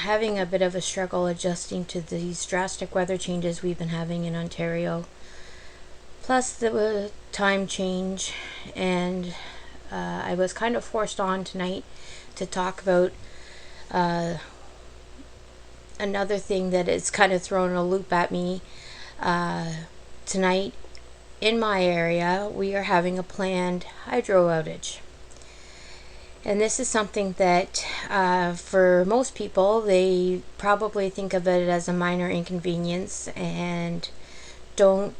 having a bit of a struggle adjusting to these drastic weather changes we've been having in Ontario. Plus the time change, and I was kind of forced on tonight to talk about another thing that is kind of thrown a loop at me. Tonight in my area, we are having a planned hydro outage. And this is something that for most people, they probably think of it as a minor inconvenience and don't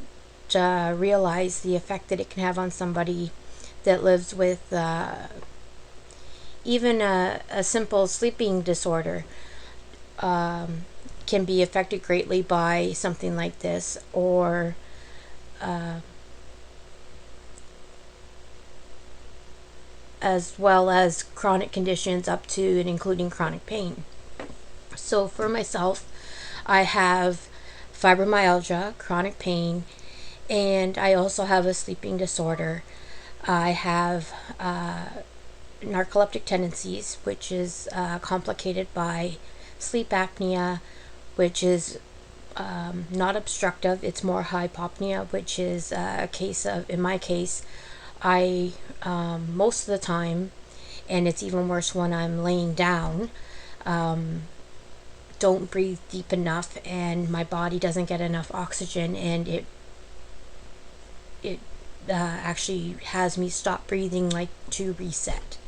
realize the effect that it can have on somebody that lives with even a simple sleeping disorder. Can be affected greatly by something like this, or as well as chronic conditions up to and including chronic pain. So for myself, I have fibromyalgia, chronic pain, and I also have a sleeping disorder. I have narcoleptic tendencies, which is complicated by sleep apnea, which is not obstructive, it's more hypopnea, which is a case of, in my case, I most of the time, and it's even worse when I'm laying down, don't breathe deep enough, and my body doesn't get enough oxygen, and it actually has me stop breathing, like to reset.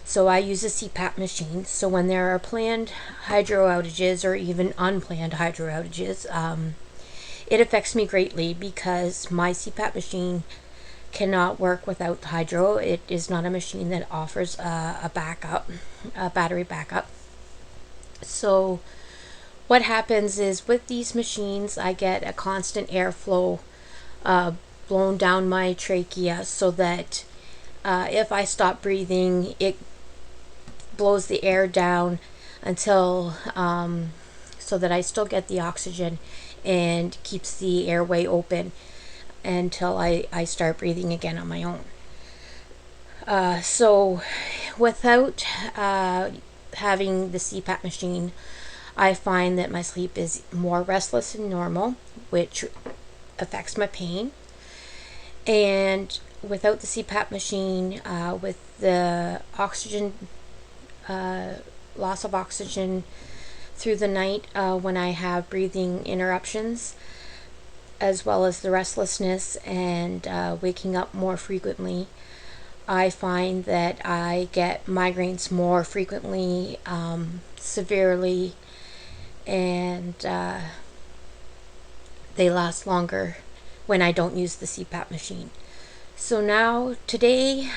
So I use a CPAP machine. So when there are planned hydro outages or even unplanned hydro outages, it affects me greatly because my CPAP machine cannot work without hydro. It is not a machine that offers a backup, a battery backup. So what happens is with these machines, I get a constant airflow blown down my trachea, so that if I stop breathing, it blows the air down until so that I still get the oxygen and keeps the airway open until I start breathing again on my own. So without having the CPAP machine, I find that my sleep is more restless than normal, which affects my pain. And without the CPAP machine, with the oxygen, loss of oxygen through the night when I have breathing interruptions, as well as the restlessness and waking up more frequently, I find that I get migraines more frequently, severely, and they last longer when I don't use the CPAP machine. So now, today,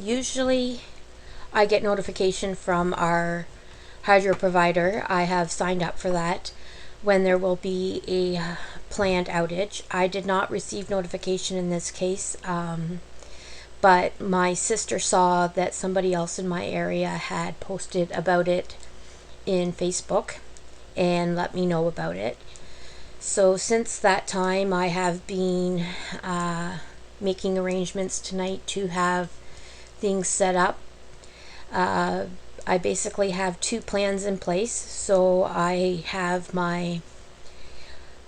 usually I get notification from our hydro provider. I have signed up for that when there will be a planned outage. I did not receive notification in this case, but my sister saw that somebody else in my area had posted about it in Facebook and let me know about it. So since that time, I have been making arrangements tonight to have things set up. I basically have two plans in place. So I have my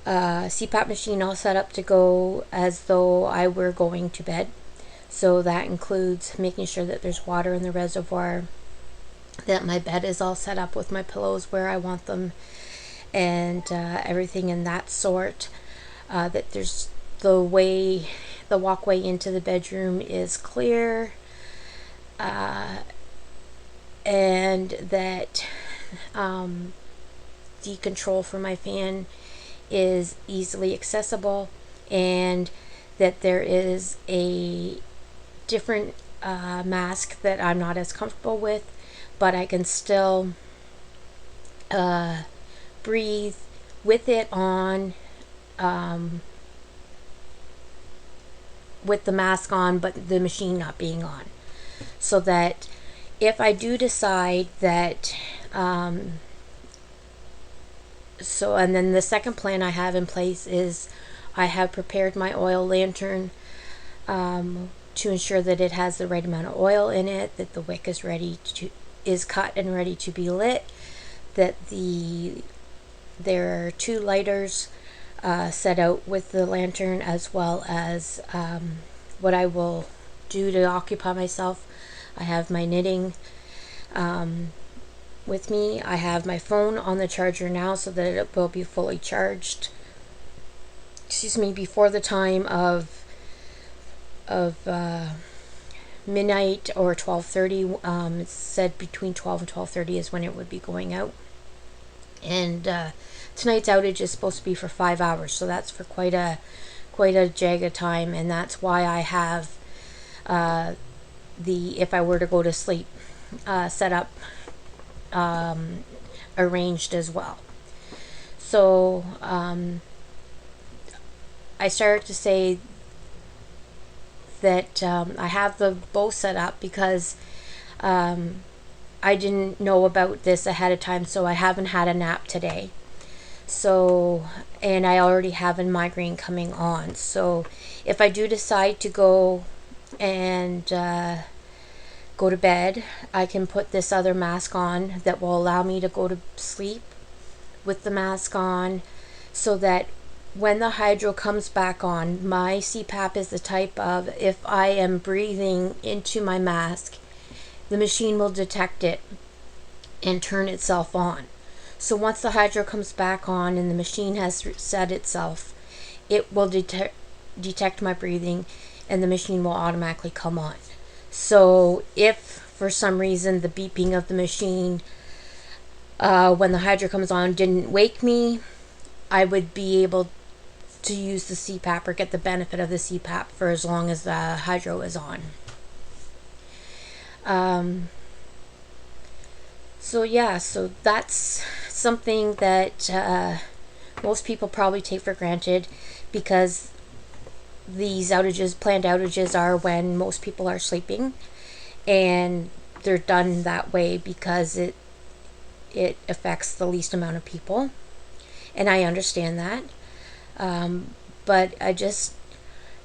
CPAP machine all set up to go as though I were going to bed. So that includes making sure that there's water in the reservoir, that my bed is all set up with my pillows where I want them, and everything in that sort. That there's the walkway into the bedroom is clear, and that the control for my fan is easily accessible, and that there is a different mask that I'm not as comfortable with, but I can still breathe with it on, with the mask on, but the machine not being on. So that if I do decide that, and then the second plan I have in place is I have prepared my oil lantern to ensure that it has the right amount of oil in it, that the wick is cut and ready to be lit, that there are 2 lighters set out with the lantern, as well as what I will do to occupy myself. I have my knitting with me. I have my phone on the charger now so that it will be fully charged. Before the time of midnight or 12:30. It said between 12 and 12:30 is when it would be going out. And tonight's outage is supposed to be for 5 hours, so that's for quite a jag of time, and that's why I have the if I were to go to sleep set up arranged as well. So I started to say that I have the bow set up because I didn't know about this ahead of time, so I haven't had a nap today. So, and I already have a migraine coming on. So if I do decide to go and go to bed, I can put this other mask on that will allow me to go to sleep with the mask on, so that when the hydro comes back on, my CPAP is the type of, if I am breathing into my mask, the machine will detect it and turn itself on. So once the hydro comes back on and the machine has set itself, it will detect my breathing, and the machine will automatically come on. So if for some reason the beeping of the machine when the hydro comes on didn't wake me, I would be able to use the CPAP or get the benefit of the CPAP for as long as the hydro is on. So that's something that most people probably take for granted, because these planned outages are when most people are sleeping, and they're done that way because it affects the least amount of people, and I understand that. But I just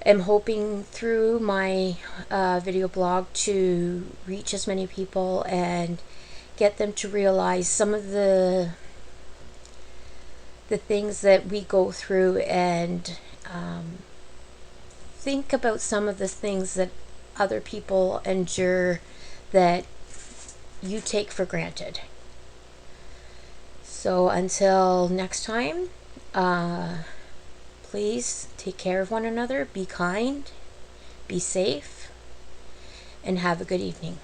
am hoping through my video blog to reach as many people and get them to realize some of the things that we go through, and think about some of the things that other people endure that you take for granted. So until next time, please take care of one another, be kind, be safe, and have a good evening.